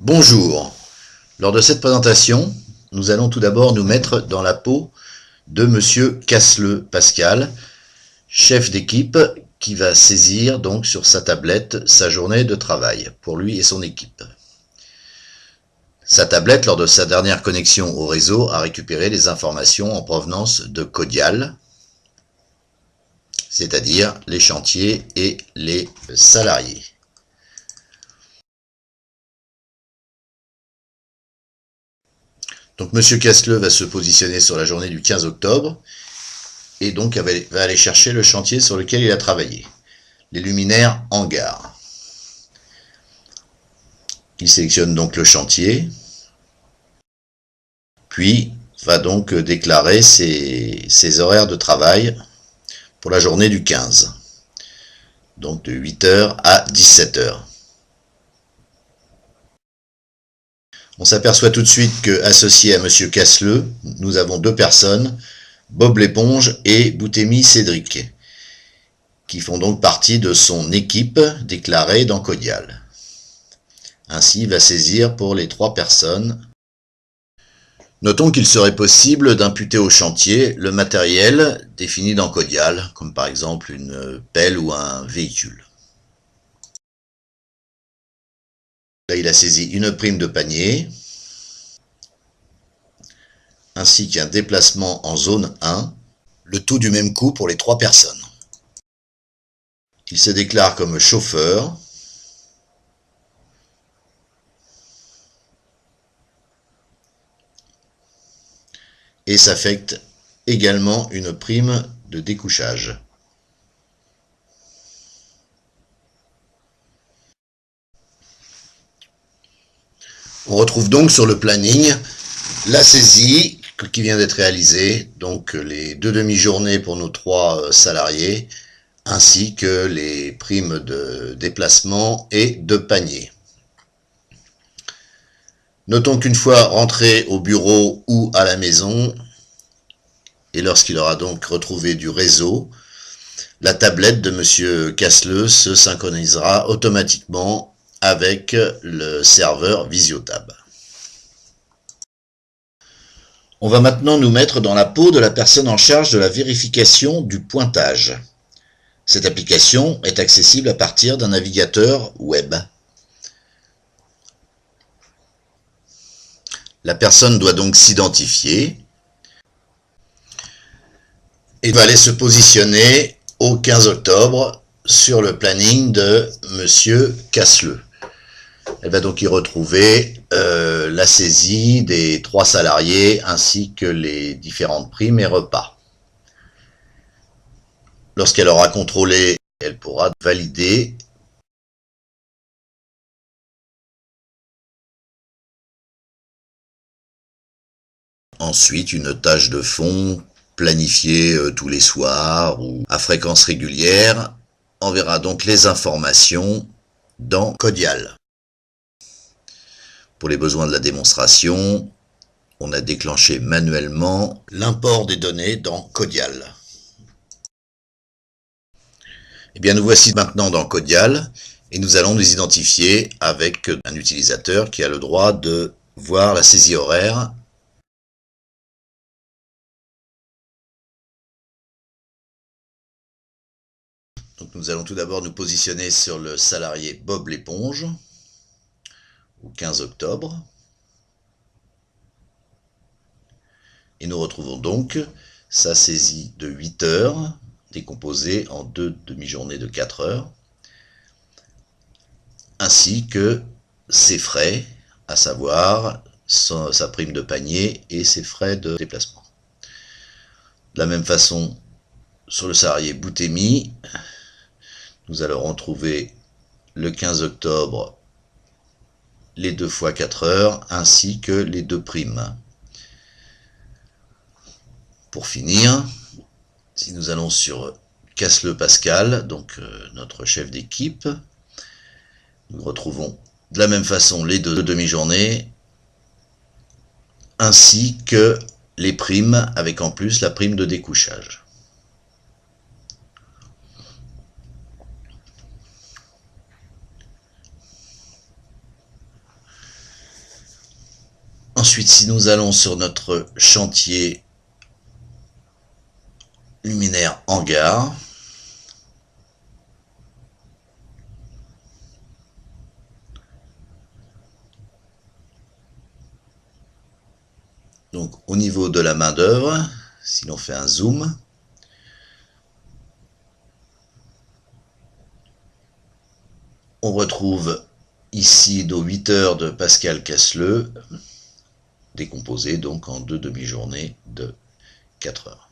Bonjour. Lors de cette présentation, nous allons tout d'abord nous mettre dans la peau de Monsieur Casseleu Pascal, chef d'équipe qui va saisir donc sur sa tablette sa journée de travail pour lui et son équipe. Sa tablette, lors de sa dernière connexion au réseau, a récupéré les informations en provenance de Codial, c'est-à-dire les chantiers et les salariés. Donc Monsieur Casseleu va se positionner sur la journée du 15 octobre et donc va aller chercher le chantier sur lequel il a travaillé, les luminaires hangars. Il sélectionne donc le chantier, puis va donc déclarer ses horaires de travail pour la journée du 15, donc de 8 h à 17 h. On s'aperçoit tout de suite que, associé à Monsieur Casseleu, nous avons deux personnes, Bob l'éponge et Boutemi Cédric, qui font donc partie de son équipe déclarée dans Codial. Ainsi, il va saisir pour les trois personnes. Notons qu'il serait possible d'imputer au chantier le matériel défini dans Codial, comme par exemple une pelle ou un véhicule. Là, il a saisi une prime de panier, ainsi qu'un déplacement en zone 1, le tout du même coup pour les trois personnes. Il se déclare comme chauffeur, et s'affecte également une prime de découchage. On retrouve donc sur le planning la saisie qui vient d'être réalisée, donc les 2 demi-journées pour nos 3 salariés, ainsi que les primes de déplacement et de panier. Notons qu'une fois rentré au bureau ou à la maison, et lorsqu'il aura donc retrouvé du réseau, la tablette de Monsieur Casseleu se synchronisera automatiquement avec le serveur Visiotab. On va maintenant nous mettre dans la peau de la personne en charge de la vérification du pointage. Cette application est accessible à partir d'un navigateur web. La personne doit donc s'identifier et va aller se positionner au 15 octobre sur le planning de Monsieur Casseleu. Elle va donc y retrouver la saisie des 3 salariés ainsi que les différentes primes et repas. Lorsqu'elle aura contrôlé, elle pourra valider Ensuite, une tâche de fond planifiée tous les soirs ou à fréquence régulière enverra donc les informations dans Codial. Pour les besoins de la démonstration, on a déclenché manuellement l'import des données dans Codial. Eh bien, nous voici maintenant dans Codial et nous allons nous identifier avec un utilisateur qui a le droit de voir la saisie horaire. Donc nous allons tout d'abord nous positionner sur le salarié Bob l'éponge au 15 octobre. Et nous retrouvons donc sa saisie de 8 heures, décomposée en 2 demi-journées de 4 heures, ainsi que ses frais, à savoir sa prime de panier et ses frais de déplacement. De la même façon, sur le salarié Boutemi, nous allons retrouver le 15 octobre les 2 fois 4 heures ainsi que les 2 primes. Pour finir, si nous allons sur Casle Pascal, donc notre chef d'équipe, nous retrouvons de la même façon les 2 demi-journées ainsi que les primes avec en plus la prime de découchage. Ensuite, si nous allons sur notre chantier luminaire hangar, donc au niveau de la main d'œuvre, si l'on fait un zoom, on retrouve ici nos 8 heures de Pascal Casseleux, décomposées donc en 2 demi-journées de 4 heures.